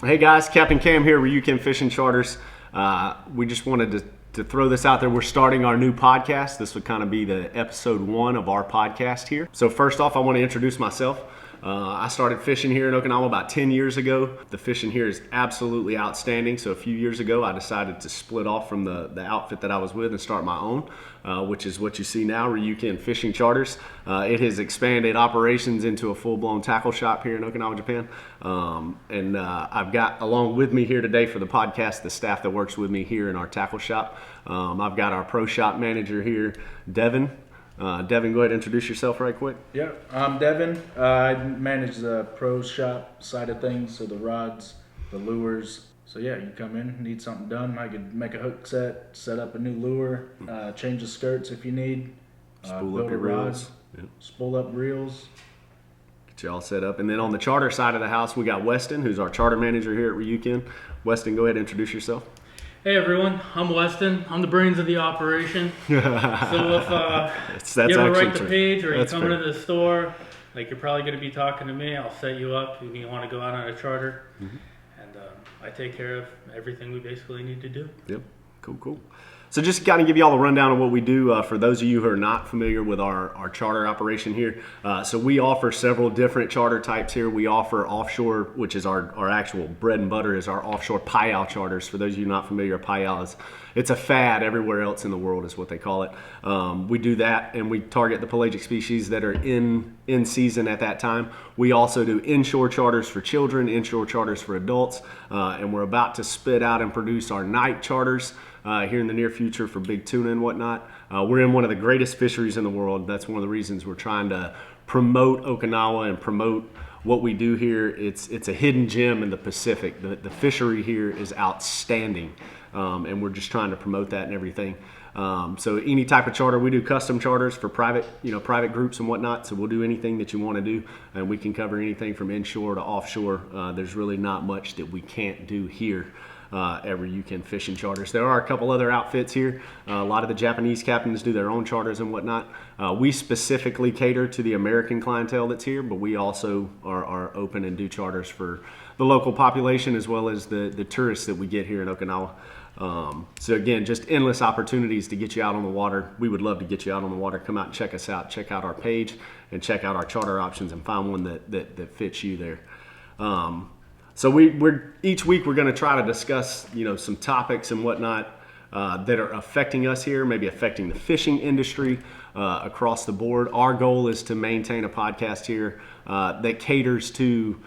Hey guys, Captain Kam here, Ryu-Kin Fishing Charters. We just wanted to throw this out there. We're starting our new podcast. This would kind of be the episode 1 of our podcast here. So first off, I want to introduce myself. I started fishing here in Okinawa about 10 years ago. The fishing here is absolutely outstanding. So a few years ago, I decided to split off from the outfit that I was with and start my own, which is what you see now, Ryu-Kin Fishing Charters. It has expanded operations into a full-blown tackle shop here in Okinawa, Japan. I've got along with me here today for the podcast, the staff that works with me here in our tackle shop. I've got our pro shop manager here, Devin. Devin, go ahead and introduce yourself right quick. Yeah, I'm Devin. I manage the pro shop side of things, so the rods, the lures. So yeah, you come in, need something done. I could make a hook set up a new lure, change the skirts if you need, Spool up your reels. Yep. Spool up reels. Get you all set up. And then on the charter side of the house, we got Weston, who's our charter manager here at Ryu-Kin. Weston, go ahead and introduce yourself. Hey everyone, I'm Weston. I'm the brains of the operation. So if you ever write the page or you come into the store, like you're probably going to be talking to me, I'll set you up if you want to go out on a charter. Mm-hmm. And I take care of everything we basically need to do. Yep, cool. So just to kind of give you all a rundown of what we do for those of you who are not familiar with our charter operation here. So we offer several different charter types here. We offer offshore, which is our actual bread and butter, is our offshore payao charters. For those of you not familiar, payao it's a fad everywhere else in the world is what they call it. We do that and we target the pelagic species that are in season at that time. We also do inshore charters for children, inshore charters for adults, and we're about to spit out and produce our night charters here in the near future for big tuna and whatnot. We're in one of the greatest fisheries in the world. That's one of the reasons we're trying to promote Okinawa and promote what we do here. It's a hidden gem in the Pacific. The fishery here is outstanding, and we're just trying to promote that and everything. So any type of charter, we do custom charters for private groups and whatnot. So we'll do anything that you want to do, and we can cover anything from inshore to offshore. There's really not much that we can't do here at Ryu-Kin Fishing Charters. There are a couple other outfits here. A lot of the Japanese captains do their own charters and whatnot. We specifically cater to the American clientele that's here, but we also are open and do charters for the local population as well as the tourists that we get here in Okinawa. So again, just endless opportunities to get you out on the water. We would love to get you out on the water. Come out and check us out. Check out our page and check out our charter options and find one that fits you there. So we're each week we're going to try to discuss some topics and whatnot that are affecting us here, maybe affecting the fishing industry across the board. Our goal is to maintain a podcast here that caters to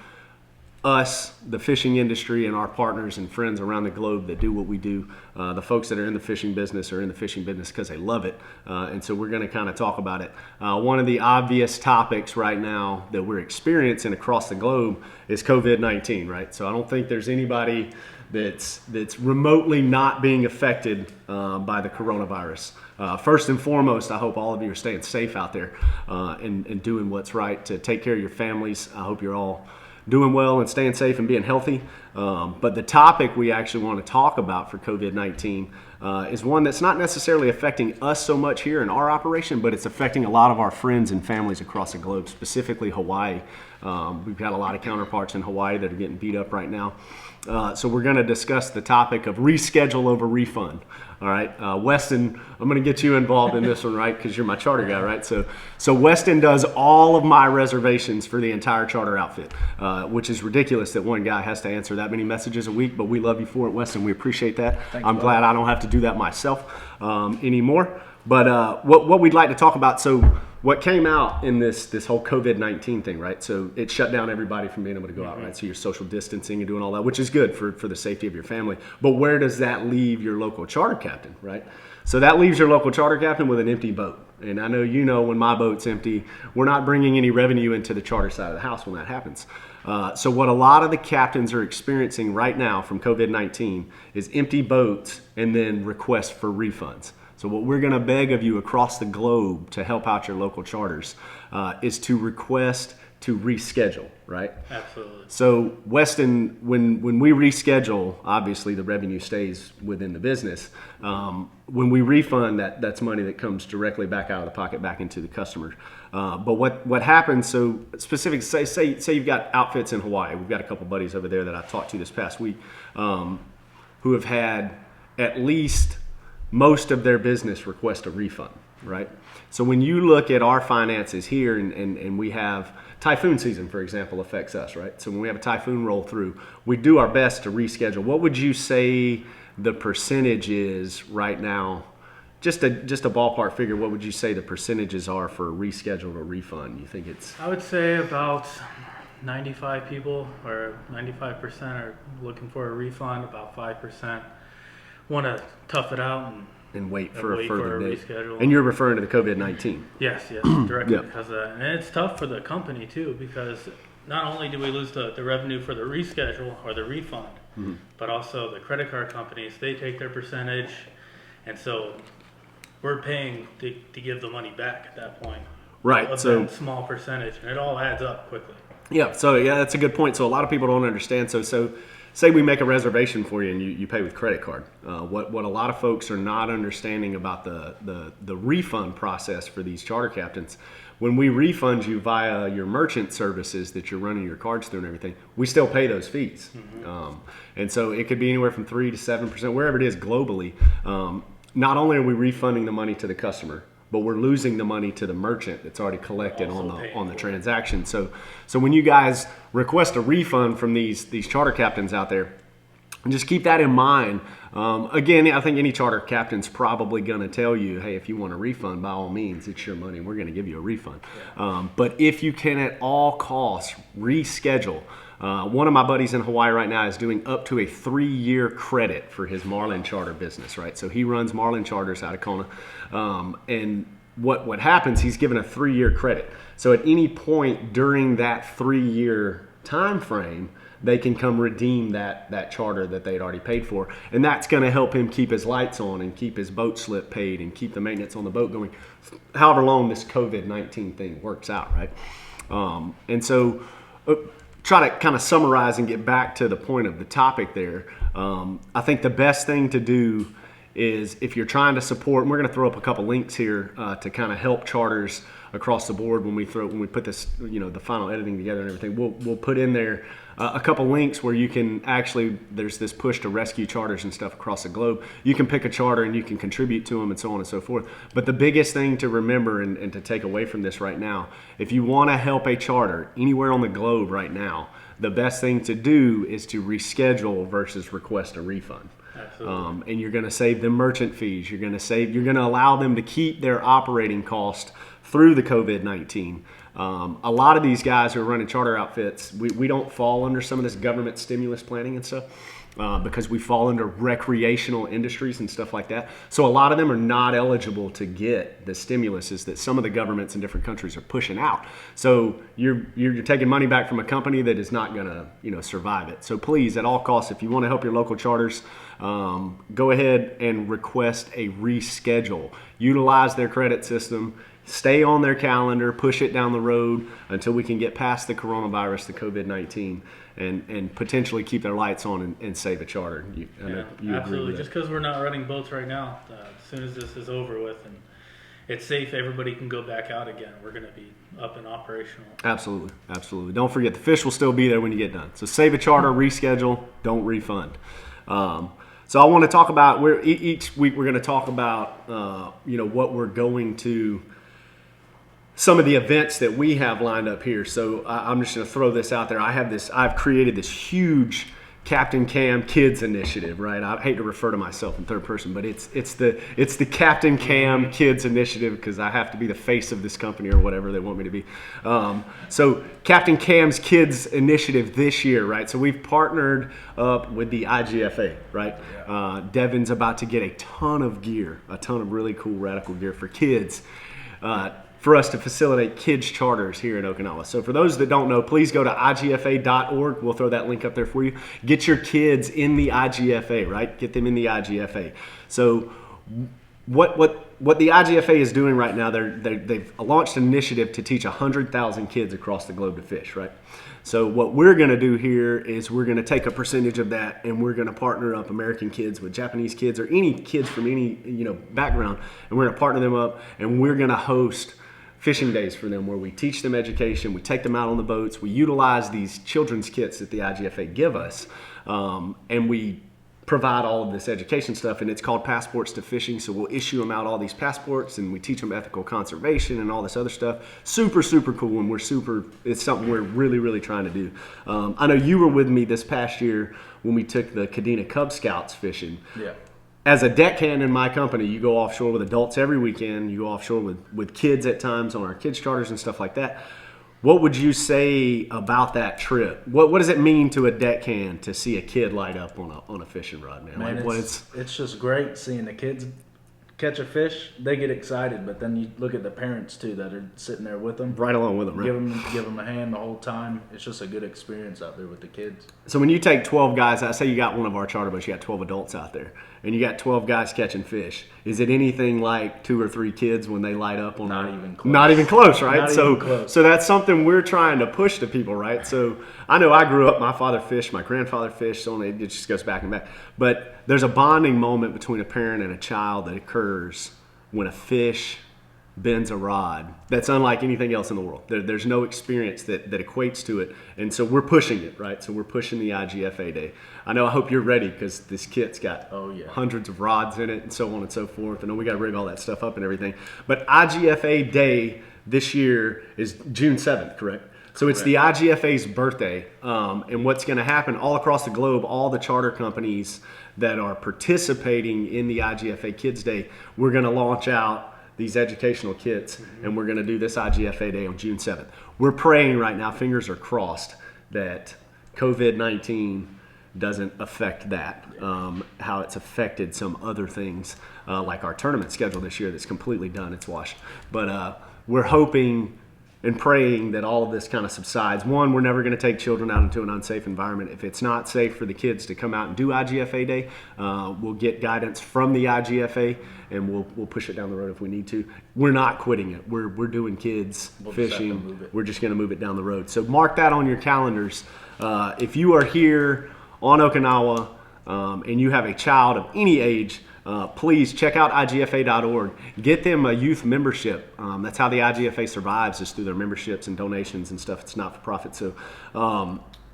us, the fishing industry, and our partners and friends around the globe that do what we do. The folks that are in the fishing business are in the fishing business because they love it. And so we're going to kind of talk about it. One of the obvious topics right now that we're experiencing across the globe is COVID-19, right? So I don't think there's anybody that's remotely not being affected by the coronavirus. First and foremost, I hope all of you are staying safe out there and doing what's right to take care of your families. I hope you're all doing well and staying safe and being healthy. But the topic we actually want to talk about for COVID-19 is one that's not necessarily affecting us so much here in our operation, but it's affecting a lot of our friends and families across the globe, specifically Hawaii. We've got a lot of counterparts in Hawaii that are getting beat up right now. So we're going to discuss the topic of reschedule over refund. All right, Weston, I'm going to get you involved in this one, right? Because you're my charter guy, right? So Weston does all of my reservations for the entire charter outfit, which is ridiculous that one guy has to answer that many messages a week, but we love you for it, Weston. We appreciate that. I'm glad I don't have to do that myself anymore. But what we'd like to talk about, so what came out in this whole COVID-19 thing, right? So it shut down everybody from being able to go out, right? So you're social distancing and doing all that, which is good for the safety of your family. But where does that leave your local charter captain, right? So that leaves your local charter captain with an empty boat. And I know when my boat's empty, we're not bringing any revenue into the charter side of the house when that happens. So what a lot of the captains are experiencing right now from COVID-19 is empty boats and then requests for refunds. So what we're going to beg of you across the globe to help out your local charters is to request to reschedule, right? Absolutely. So Weston, when we reschedule, obviously the revenue stays within the business. When we refund, that's money that comes directly back out of the pocket back into the customer. But what happens? So specific, say you've got outfits in Hawaii. We've got a couple buddies over there that I talked to this past week, who have had at least most of their business request a refund, right? So when you look at our finances here, and we have typhoon season, for example, affects us, right? So when we have a typhoon roll through, we do our best to reschedule. What would you say the percentage is right now? Just a ballpark figure. What would you say the percentages are for reschedule or refund? You think it's? I would say about 95 people or 95% are looking for a refund. About 5% want to tough it out and wait for a further date. Reschedule. And you're referring to the COVID-19. Yes, directly Yeah. because of that. And it's tough for the company too, because not only do we lose the revenue for the reschedule or the refund, but also the credit card companies, they take their percentage, and so we're paying to give the money back at that point. Right. So small percentage, and it all adds up quickly. Yeah. So that's a good point. So a lot of people don't understand. So say we make a reservation for you and you pay with credit card. What a lot of folks are not understanding about the refund process for these charter captains, when we refund you via your merchant services that you're running your cards through and everything, we still pay those fees. And so it could be anywhere from 3 to 7%, wherever it is globally. Not only are we refunding the money to the customer, but we're losing the money to the merchant that's already collected on the transaction. So when you guys request a refund from these charter captains out there, just keep that in mind. Again, I think any charter captain's probably going to tell you, hey, if you want a refund, by all means, it's your money. We're going to give you a refund. But if you can at all costs reschedule, one of my buddies in Hawaii right now is doing up to a 3-year credit for his Marlin charter business, right? So he runs Marlin Charters out of Kona. And what happens, he's given a 3-year credit. So at any point during that 3-year time frame, they can come redeem that charter that they'd already paid for. And that's going to help him keep his lights on and keep his boat slip paid and keep the maintenance on the boat going, however long this COVID-19 thing works out, right? And so try to kind of summarize and get back to the point of the topic there. I think the best thing to do is, if you're trying to support, and we're going to throw up a couple links here to kind of help charters across the board when we put this, the final editing together and everything. We'll put in there a couple links where you can actually, there's this push to rescue charters and stuff across the globe. You can pick a charter and you can contribute to them and so on and so forth. But the biggest thing to remember and to take away from this right now, if you want to help a charter anywhere on the globe right now, the best thing to do is to reschedule versus request a refund. Absolutely. And you're going to save them merchant fees. You're going to allow them to keep their operating cost through the COVID-19. A lot of these guys who are running charter outfits, we don't fall under some of this government stimulus planning and stuff because we fall under recreational industries and stuff like that. So a lot of them are not eligible to get the stimuluses that some of the governments in different countries are pushing out. So you're taking money back from a company that is not going to survive it. So please, at all costs, if you want to help your local charters, go ahead and request a reschedule. Utilize their credit system. Stay on their calendar, push it down the road until we can get past the coronavirus, the COVID-19, and potentially keep their lights on and save a charter. You absolutely. Just because we're not running boats right now, as soon as this is over with and it's safe, everybody can go back out again. We're going to be up and operational. Absolutely, absolutely. Don't forget, the fish will still be there when you get done. So save a charter, reschedule, don't refund. So I want to talk about, each week we're going to talk about, what we're going to, some of the events that we have lined up here. So I'm just going to throw this out there. I've created this huge Captain Kam Kids Initiative, right? I hate to refer to myself in third person, but it's the Captain Kam Kids Initiative because I have to be the face of this company or whatever they want me to be. So Captain Kam's Kids Initiative this year, right? So we've partnered up with the IGFA, right? Yeah. Devin's about to get a ton of gear, a ton of really cool radical gear for kids. For us to facilitate kids charters here in Okinawa. So for those that don't know, please go to igfa.org. We'll throw that link up there for you. Get your kids in the IGFA, right? Get them in the IGFA. So what what the IGFA is doing right now, they've launched an initiative to teach 100,000 kids across the globe to fish, right? So what we're going to do here is we're going to take a percentage of that, and we're going to partner up American kids with Japanese kids or any kids from any background, and we're going to partner them up, and we're going to host fishing days for them where we teach them education, we take them out on the boats, we utilize these children's kits that the IGFA give us, and we provide all of this education stuff, and it's called Passports to Fishing. So we'll issue them out all these passports, and we teach them ethical conservation and all this other stuff. Super, super cool, and it's something we're really, really trying to do. I know you were with me this past year when we took the Kadena Cub Scouts fishing. Yeah. As a deckhand in my company, you go offshore with adults every weekend. You go offshore with kids at times on our kids charters and stuff like that. What would you say about that trip? What does it mean to a deckhand to see a kid light up on a fishing rod, man? Man, Like, it's just great seeing the kids catch a fish. They get excited, but then you look at the parents too that are sitting there with them, right along with them, right? Give them a hand the whole time. It's just a good experience out there with the kids. So when you take 12 guys, I say you got one of our charter boats, you got 12 adults out there, and you got 12 guys catching fish. Is it anything like 2 or 3 kids when they light up on? Not even close. Not even close, right? Not even close. So that's something we're trying to push to people, right? So I know I grew up, my father fished, my grandfather fished, so it just goes back and back. But there's a bonding moment between a parent and a child that occurs when a fish bends a rod that's unlike anything else in the world. There's no experience that equates to it. And so we're pushing it, right? So we're pushing the IGFA Day. I hope you're ready because this kit's got hundreds of rods in it and so on and so forth. I know we got to rig all that stuff up and everything. But IGFA Day this year is June 7th, correct? So it's the IGFA's birthday. And what's going to happen all across the globe, all the charter companies that are participating in the IGFA Kids Day, we're going to launch out these educational kits, and we're going to do this IGFA Day on June 7th. We're praying right now, fingers are crossed, that COVID-19 doesn't affect that, how it's affected some other things, like our tournament schedule this year that's completely done, it's washed. But we're hoping and praying that all of this kind of subsides. One, we're never going to take children out into an unsafe environment. If it's not safe for the kids to come out and do IGFA Day, we'll get guidance from the IGFA, and we'll push it down the road if we need to. We're not quitting it. We're doing kids fishing. We're just going to move it down the road. So mark that on your calendars. If you are here on Okinawa and you have a child of any age, please check out IGFA.org. Get them a youth membership. That's how the IGFA survives, is through their memberships and donations and stuff. It's not for profit. So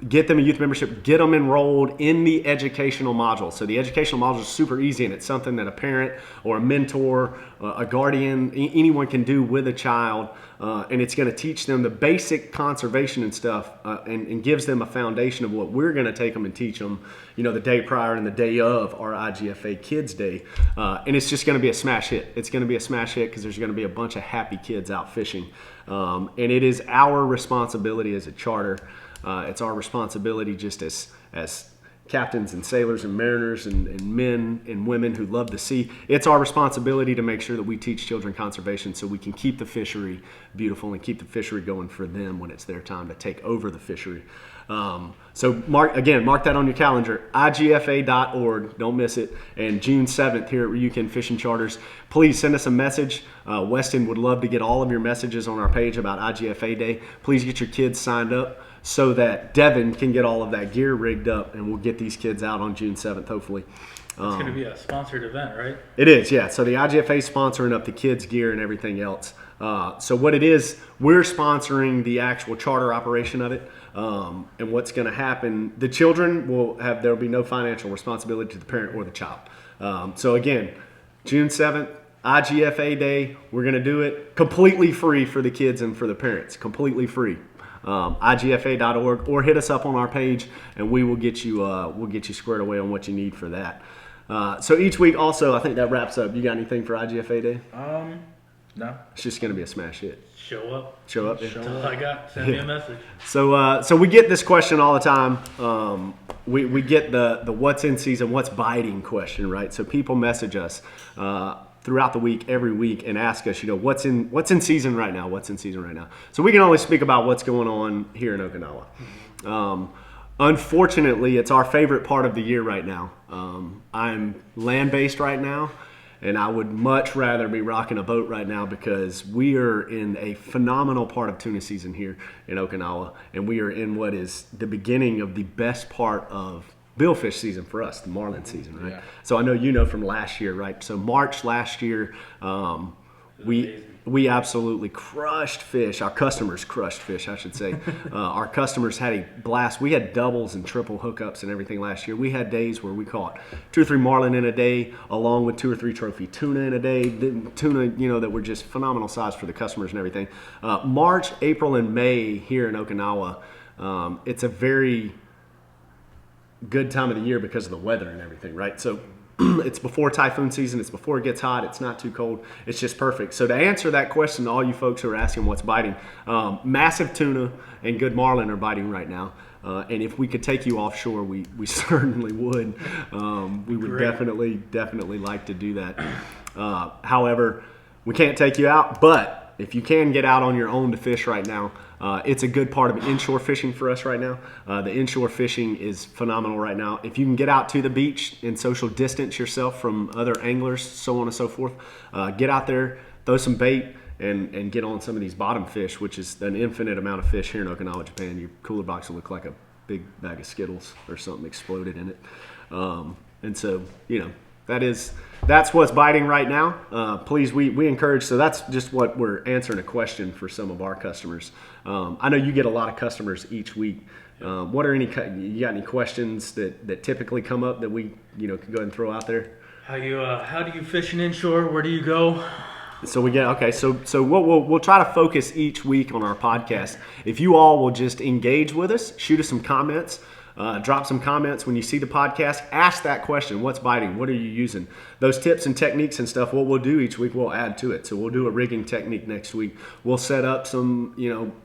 get them a youth membership. Get them enrolled in the educational module. So the educational module is super easy, and it's something that a parent or a mentor, a guardian, anyone can do with a child. And it's going to teach them the basic conservation and stuff, and gives them a foundation of what we're going to take them and teach them, the day prior and the day of our IGFA Kids Day. And it's just going to be a smash hit. It's going to be a smash hit because there's going to be a bunch of happy kids out fishing. And it is our responsibility as a charter. It's our responsibility just as captains and sailors and mariners and men and women who love the sea. It's our responsibility to make sure that we teach children conservation so we can keep the fishery beautiful and keep the fishery going for them when it's their time to take over the fishery. So mark that on your calendar, IGFA.org, don't miss it. And June 7th here at Ryu-Kin Fishing Charters, please send us a message. Weston would love to get all of your messages on our page about IGFA Day. Please get your kids signed up so that Devin can get all of that gear rigged up, and we'll get these kids out on June 7th, hopefully. It's going to be a sponsored event, right? It is, yeah. So the IGFA is sponsoring up the kids' gear and everything else. So what it is, we're sponsoring the actual charter operation of it. And what's going to happen, the children there will be no financial responsibility to the parent or the child. So again, June 7th, IGFA Day, we're going to do it completely free for the kids and for the parents, completely free. IGFA.org, or hit us up on our page, and we'll get you squared away on what you need for that. So each week, also, I think that wraps up. You got anything for IGFA Day? No. It's just going to be a smash hit. Show up. Yeah. That's all I got. Send me a message. So we get this question all the time. We get the what's in season, what's biting question, right? So people message us throughout the week, every week, and ask us, what's in season right now? What's in season right now? So we can only speak about what's going on here in Okinawa. Unfortunately, it's our favorite part of the year right now. I'm land-based right now, and I would much rather be rocking a boat right now because we are in a phenomenal part of tuna season here in Okinawa, and we are in what is the beginning of the best part of billfish season for us, the marlin season, right? Yeah. So I know you know from last year, right? So March last year, we absolutely crushed fish. Our customers crushed fish, I should say. Our customers had a blast. We had doubles and triple hookups and everything last year. We had days where we caught 2 or 3 marlin in a day, along with 2 or 3 trophy tuna in a day. Tuna, that were just phenomenal size for the customers and everything. March, April, and May here in Okinawa, it's a very good time of the year because of the weather and everything, right? So it's before typhoon season. It's before it gets hot. It's not too cold. It's just perfect. So to answer that question to all you folks who are asking what's biting, massive tuna and good marlin are biting right now. And if we could take you offshore, we certainly would. We would definitely like to do that. However, we can't take you out, but if you can get out on your own to fish right now, it's a good part of inshore fishing for us right now. The inshore fishing is phenomenal right now. If you can get out to the beach and social distance yourself from other anglers, so on and so forth, get out there, throw some bait, and get on some of these bottom fish, which is an infinite amount of fish here in Okinawa, Japan. Your cooler box will look like a big bag of Skittles or something exploded in it. And so, that's what's biting right now. Please, we encourage, so that's just what we're answering a question for some of our customers. I know you get a lot of customers each week. What are you got any questions that typically come up that we, can go ahead and throw out there? How do you fish an inshore? Where do you go? So so we'll try to focus each week on our podcast. If you all will just engage with us, shoot us some comments, drop some comments when you see the podcast, ask that question, what's biting, what are you using? Those tips and techniques and stuff, what we'll do each week, we'll add to it. So we'll do a rigging technique next week. We'll set up some,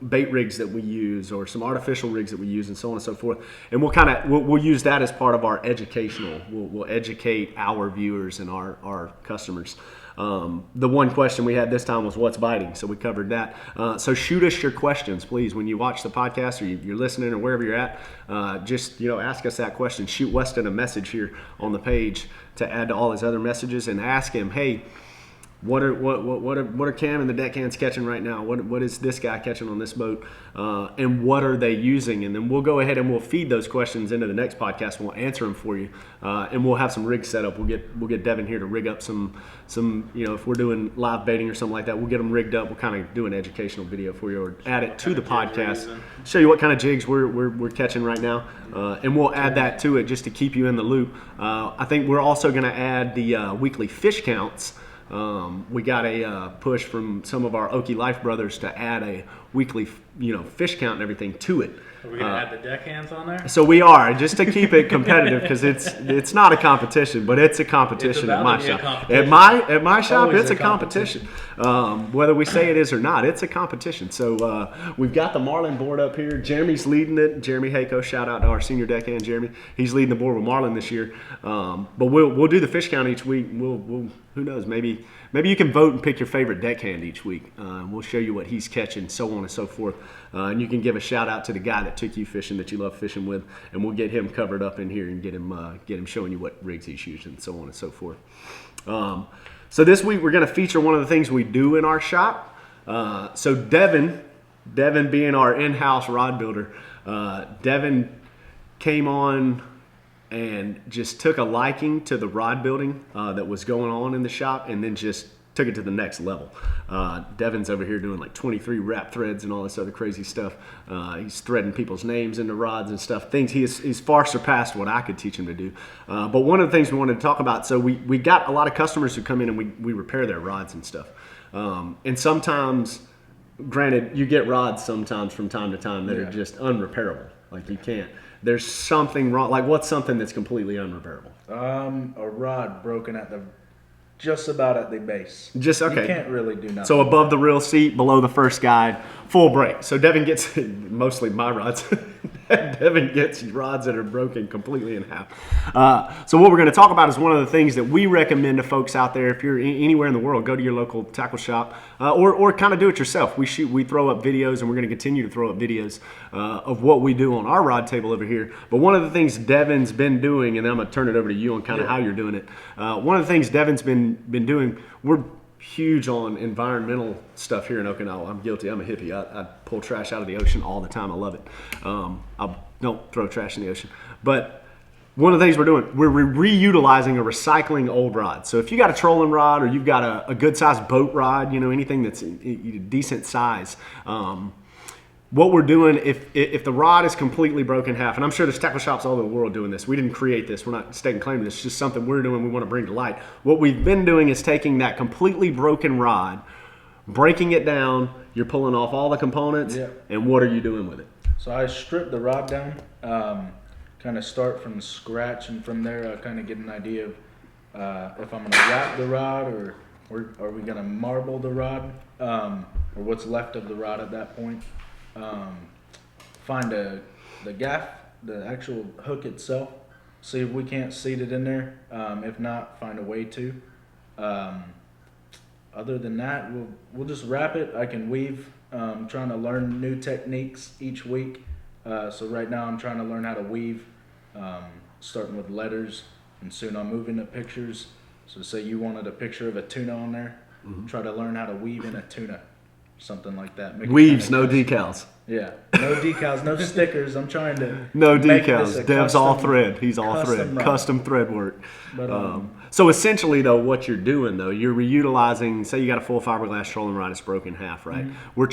bait rigs that we use or some artificial rigs that we use and so on and so forth. And we'll use that as part of our educational. We'll educate our viewers and our customers. The one question we had this time was what's biting, so we covered that. So shoot us your questions, please. When you watch the podcast or you're listening or wherever you're at, just ask us that question. Shoot Weston a message here on the page to add to all his other messages and ask him, hey, what are Cam and the deckhands catching right now? What is this guy catching on this boat? And what are they using? And then we'll go ahead and we'll feed those questions into the next podcast. And we'll answer them for you. And we'll have some rigs set up. We'll get Devin here to rig up some if we're doing live baiting or something like that, we'll get them rigged up. We'll kind of do an educational video for you or add it to the podcast. Show you what kind of jigs we're catching right now. And we'll add that to it just to keep you in the loop. I think we're also going to add the weekly fish counts. We got a push from some of our Okie Life brothers to add a weekly, fish count and everything to it. Are we gonna add the deckhands on there? So we are, just to keep it competitive, because it's not a competition, but it's a competition at my shop. At my shop, Always it's a competition. Whether we say it is or not, it's a competition. So we've got the Marlin board up here. Jeremy's leading it. Jeremy Hayco, shout out to our senior deckhand, Jeremy. He's leading the board with Marlin this year. But we'll do the fish count each week. We'll who knows, maybe you can vote and pick your favorite deckhand each week. We'll show you what he's catching, so on and so forth. And you can give a shout out to the guy that took you fishing that you love fishing with, and we'll get him covered up in here and get him showing you what rigs he's using, so on and so forth. So this week we're going to feature one of the things we do in our shop. So Devin being our in-house rod builder, Devin came on and just took a liking to the rod building that was going on in the shop, and then just took it to the next level. Devin's over here doing like 23 wrap threads and all this other crazy stuff. He's threading people's names into rods and stuff. Things he's far surpassed what I could teach him to do. But one of the things we wanted to talk about, so we got a lot of customers who come in and we repair their rods and stuff. And sometimes, granted, you get rods sometimes from time to time that are just unrepairable. Like you can't. There's something wrong. Like what's something that's completely unrepairable? A rod broken just about at the base. Just okay. You can't really do nothing. So above the reel seat, below the first guide, full break. So Devin gets mostly my rods. Devin gets rods that are broken completely in half. So what we're going to talk about is one of the things that we recommend to folks out there. If you're anywhere in the world, go to your local tackle shop, or kind of do it yourself. We throw up videos, and we're going to continue to throw up videos of what we do on our rod table over here. But one of the things Devin's been doing, and then I'm going to turn it over to you on kind of how you're doing it. One of the things Devin's been doing, we're huge on environmental stuff here in Okinawa. I'm guilty. I'm a hippie. I pull trash out of the ocean all the time. I love it. I don't throw trash in the ocean. But one of the things we're doing, we're reutilizing or recycling old rods. So if you got a trolling rod or you've got a good-sized boat rod, anything that's a decent size, what we're doing, if the rod is completely broken in half, and I'm sure there's tackle shops all over the world doing this. We didn't create this. We're not staking claim to this. It's just something we're doing we want to bring to light. What we've been doing is taking that completely broken rod, breaking it down, you're pulling off all the components, and what are you doing with it? So I strip the rod down, kind of start from scratch, and from there I kind of get an idea of if I'm going to wrap the rod or are we going to marble the rod, or what's left of the rod at that point. Find the gaff, the actual hook itself, see if we can't seat it in there. If not, find a way to. Other than that, we'll just wrap it. I can weave. Trying to learn new techniques each week. So right now I'm trying to learn how to weave, starting with letters, and soon I'm moving to pictures. So say you wanted a picture of a tuna on there, try to learn how to weave in a tuna. Something like that. Weaves, no decals. Yeah, no decals, no stickers. I'm trying to no decals. Dev's all thread. He's all thread. Custom thread work. But, so essentially, though, what you're doing, though, you're reutilizing. Say you got a full fiberglass trolling rod, it's broken in half, right? You're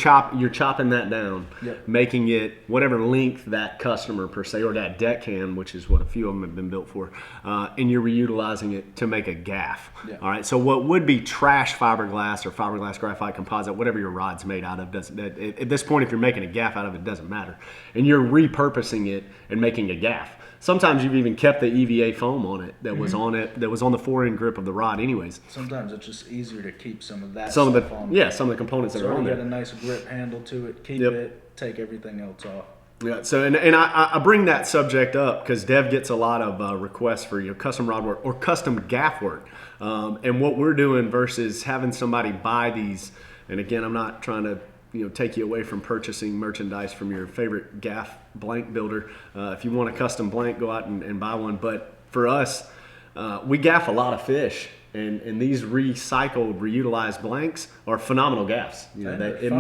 chopping that down, making it whatever length that customer per se, or that deckhand, which is what a few of them have been built for, and you're reutilizing it to make a gaff. All right. So what would be trash fiberglass or fiberglass graphite composite, whatever your rod's made out of, at this point, if you're making a gaff out of it, doesn't matter, and you're repurposing it and making a gaff. Sometimes you've even kept the EVA foam on it that was on it, that was on the fore-end grip of the rod anyways. Sometimes it's just easier to keep some of that some stuff of the on. Yeah, some of the components that are on there. Got a nice grip handle to it, keep it, take everything else off. Yeah, so and I bring that subject up because Dev gets a lot of requests for custom rod work or custom gaff work. And what we're doing versus having somebody buy these, and again, I'm not trying to take you away from purchasing merchandise from your favorite gaff blank builder. If you want a custom blank, go out and buy one. But for us, we gaff a lot of fish, and these recycled, reutilized blanks are phenomenal gaffs. It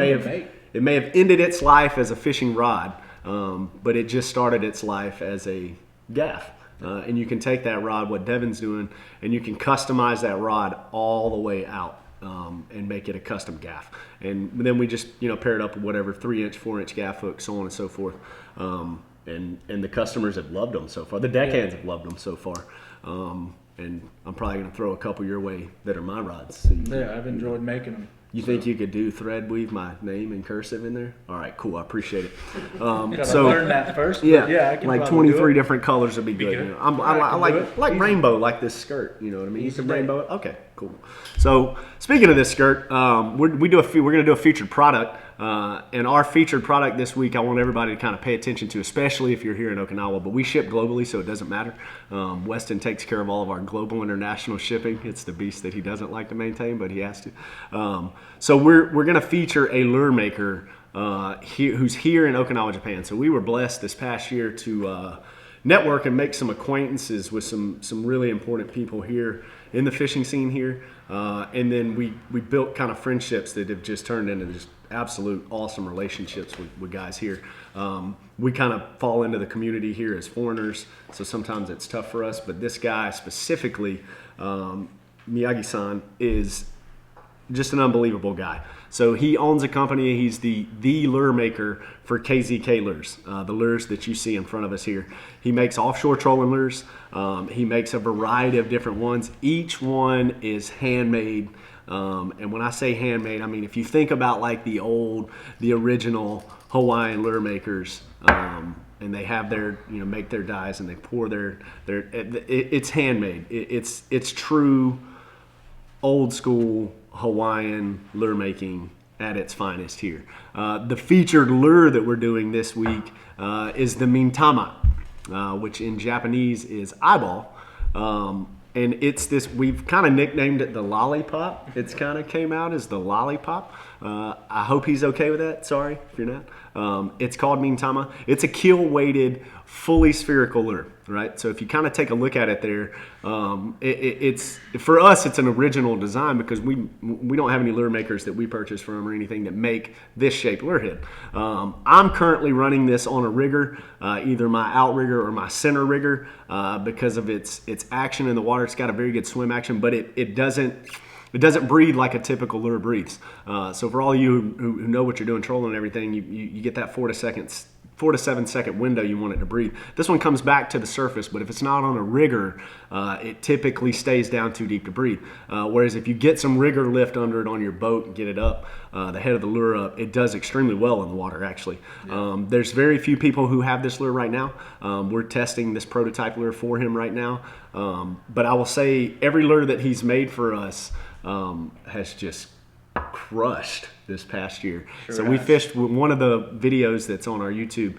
may have ended its life as a fishing rod, but it just started its life as a gaff. And you can take that rod, what Devin's doing, and you can customize that rod all the way out. And make it a custom gaff, and then we just pair it up with whatever 3-inch, 4-inch gaff hooks, so on and so forth. And the customers have loved them so far. The deckhands have loved them so far. And I'm probably going to throw a couple your way that are my rods. So I've enjoyed making them. You think you could do thread weave my name in cursive in there? All right, cool. I appreciate it. So learn that first. Yeah, I can like 23 different colors would be good. I like rainbow, like this skirt. You know what I mean? You can rainbow it. Okay, cool. So speaking of this skirt, we're going to do a featured product. And our featured product this week, I want everybody to kind of pay attention to, especially if you're here in Okinawa. But we ship globally, so it doesn't matter. Weston takes care of all of our global international shipping. It's the beast that he doesn't like to maintain, but he has to. So we're going to feature a lure maker who's here in Okinawa, Japan. So we were blessed this past year to network and make some acquaintances with some really important people here in the fishing scene here. And then we built kind of friendships that have just turned into just absolute awesome relationships with guys here. We kind of fall into the community here as foreigners, so sometimes it's tough for us. But this guy specifically, Miyagi-san, is just an unbelievable guy. So he owns a company. He's the lure maker for KZK lures, the lures that you see in front of us here. He makes offshore trolling lures. He makes a variety of different ones. Each one is handmade. And when I say handmade, I mean if you think about like the original Hawaiian lure makers, and they have their make their dyes and they pour their it's handmade. It's true old school Hawaiian lure making at its finest here. The featured lure that we're doing this week is the Mintama, which in Japanese is eyeball. And it's this, we've kind of nicknamed it the lollipop. It's kind of came out as the lollipop. I hope he's okay with that. Sorry if you're not. It's called Mintama. It's a keel-weighted, fully spherical lure, right? So if you kind of take a look at it there, it's for us, it's an original design because we don't have any lure makers that we purchase from or anything that make this shaped lure head. I'm currently running this on a rigger, either my outrigger or my center rigger, because of its action in the water. It's got a very good swim action, but it doesn't breathe like a typical lure breathes. So for all you who know what you're doing, trolling and everything, you get that 4 to 7 second window you want it to breathe. This one comes back to the surface, but if it's not on a rigger, it typically stays down too deep to breathe. Whereas if you get some rigger lift under it on your boat and get it up, the head of the lure up, it does extremely well in the water, actually. Yeah. There's very few people who have this lure right now. We're testing this prototype lure for him right now. But I will say every lure that he's made for us has just crushed this past year. Sure so has. We fished one of the videos that's on our YouTube.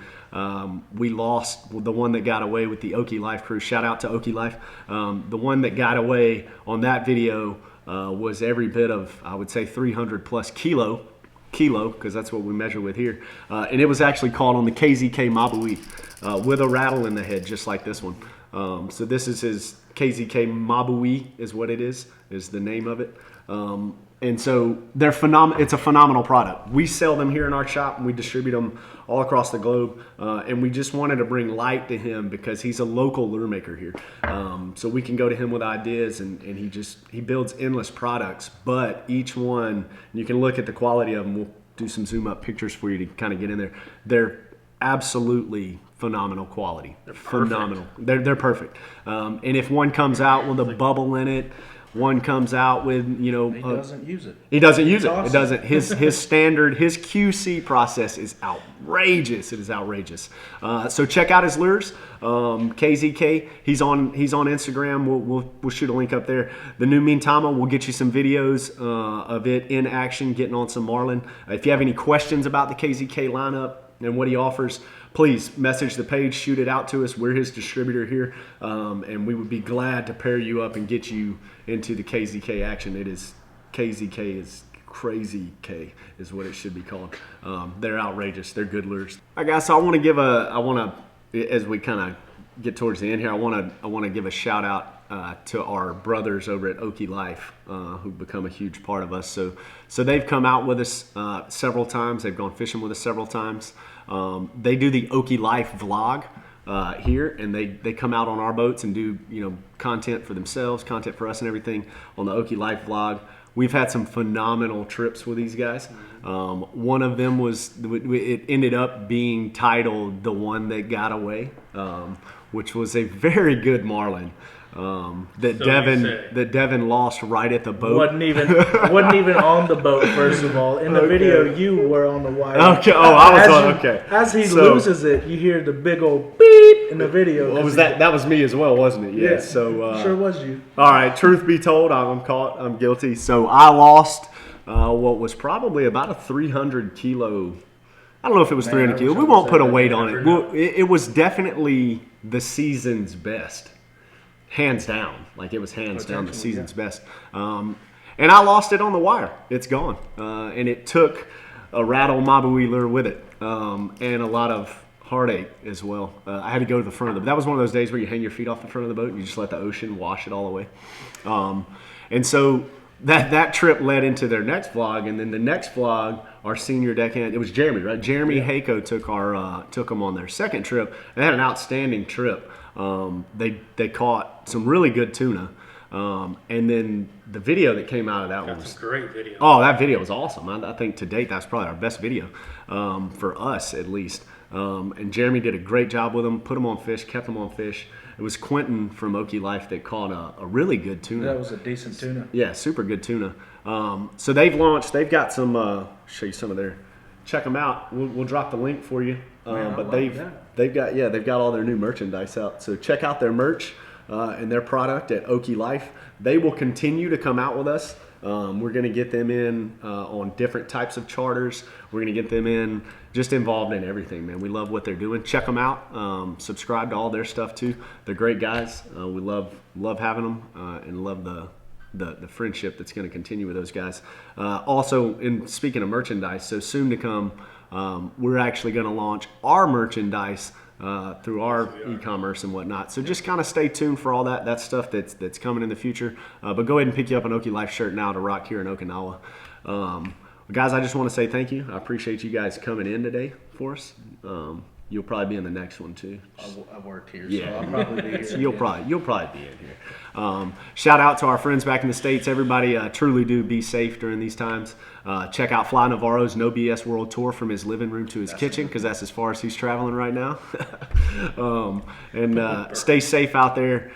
We lost the one that got away with the Oki Life crew. Shout out to Oki Life. The one that got away on that video was every bit of, I would say, 300 plus kilo, because that's what we measure with here. And it was actually caught on the KZK Mabui with a rattle in the head, just like this one. So this is his KZK Mabui is what it is the name of it. And so they're phenomenal. It's a phenomenal product. We sell them here in our shop and we distribute them all across the globe. And we just wanted to bring light to him because he's a local lure maker here. So we can go to him with ideas and he builds endless products, but each one, you can look at the quality of them. We'll do some zoom up pictures for you to kind of get in there. They're absolutely phenomenal quality. They're phenomenal. They're perfect. And if one comes out with a bubble in it, one comes out with, he doesn't use it. He doesn't use it. It doesn't. His standard, his QC process is outrageous. It is outrageous. So check out his lures. KZK. He's on Instagram. We'll shoot a link up there. The new Mintama. We'll get you some videos of it in action, getting on some marlin. If you have any questions about the KZK lineup and what he offers, please message the page, shoot it out to us. We're his distributor here, and we would be glad to pair you up and get you into the KZK action. KZK is crazy K is what it should be called. They're outrageous. They're good lures. All right, guys. So as we kind of get towards the end here, I want to give a shout out to our brothers over at Oki Life, who've become a huge part of us. So they've come out with us several times. They've gone fishing with us several times. They do the Oki Life vlog here, and they come out on our boats and do content for themselves, content for us, and everything on the Oki Life vlog. We've had some phenomenal trips with these guys. One of them it ended up being titled "The One That Got Away," which was a very good marlin. That Devin lost right at the boat. wasn't even on the boat. First of all, in the video, you were on the wire. Okay. Oh, I was on. Okay. As he loses it, you hear the big old beep in the video. What was that? That was me as well, wasn't it? Yeah. So sure was you. All right. Truth be told, I'm caught. I'm guilty. So I lost what was probably about a 300 kilo. I don't know if it was 300 kilo. We won't put a weight on it. It was definitely the season's best. Hands down. Like it was hands down the season's best. And I lost it on the wire. It's gone. And it took a rattle Mabui lure with it. And a lot of heartache as well. I had to go to the front of the boat. That was one of those days where you hang your feet off the front of the boat and you just let the ocean wash it all away. And so that trip led into their next vlog. And then the next vlog, our senior deckhand, it was Jeremy, right? Jeremy Hayco took them on their second trip. They had an outstanding trip. They caught some really good tuna, and then the video that came out of that was some great video. Oh, that video was awesome. I think to date that's probably our best video for us at least. And Jeremy did a great job with them, put them on fish, kept them on fish. It was Quentin from Oki Life that caught a really good tuna. That was a decent tuna. Yeah, super good tuna. So they've launched. They've got some. Show you some of their. Check them out. We'll drop the link for you. But they've got all their new merchandise out. So check out their merch and their product at Oki Life. They will continue to come out with us. We're going to get them in on different types of charters. We're going to get them in just involved in everything, man. We love what they're doing. Check them out. Subscribe to all their stuff too. They're great guys. We love having them and love the friendship that's going to continue with those guys. Also, in speaking of merchandise, so soon to come, we're actually going to launch our merchandise through our e-commerce and whatnot. So just kind of stay tuned for all that stuff that's coming in the future. But go ahead and pick you up an Okie Life shirt now to rock here in Okinawa. Guys, I just want to say thank you. I appreciate you guys coming in today for us. You'll probably be in the next one too. I work here, Yeah. so I'll probably be here. So you'll probably be in here. Shout out to our friends back in the States. Everybody truly do be safe during these times. Check out Fly Navarro's No BS World Tour from his living room to his kitchen, because that's as far as he's traveling right now. And stay safe out there.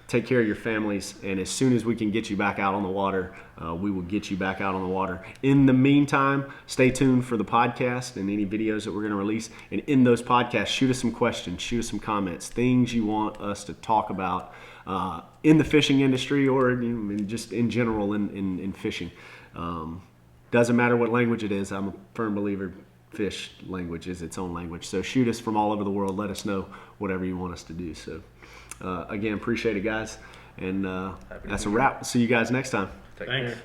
Take care of your families, and as soon as we can get you back out on the water, we will get you back out on the water. In the meantime, stay tuned for the podcast and any videos that we're going to release. And in those podcasts, shoot us some questions, shoot us some comments, things you want us to talk about in the fishing industry or just in general in fishing. Doesn't matter what language it is. I'm a firm believer fish language is its own language. So shoot us from all over the world. Let us know whatever you want us to do. So again, appreciate it, guys. And that's a wrap. See you guys next time. Thanks.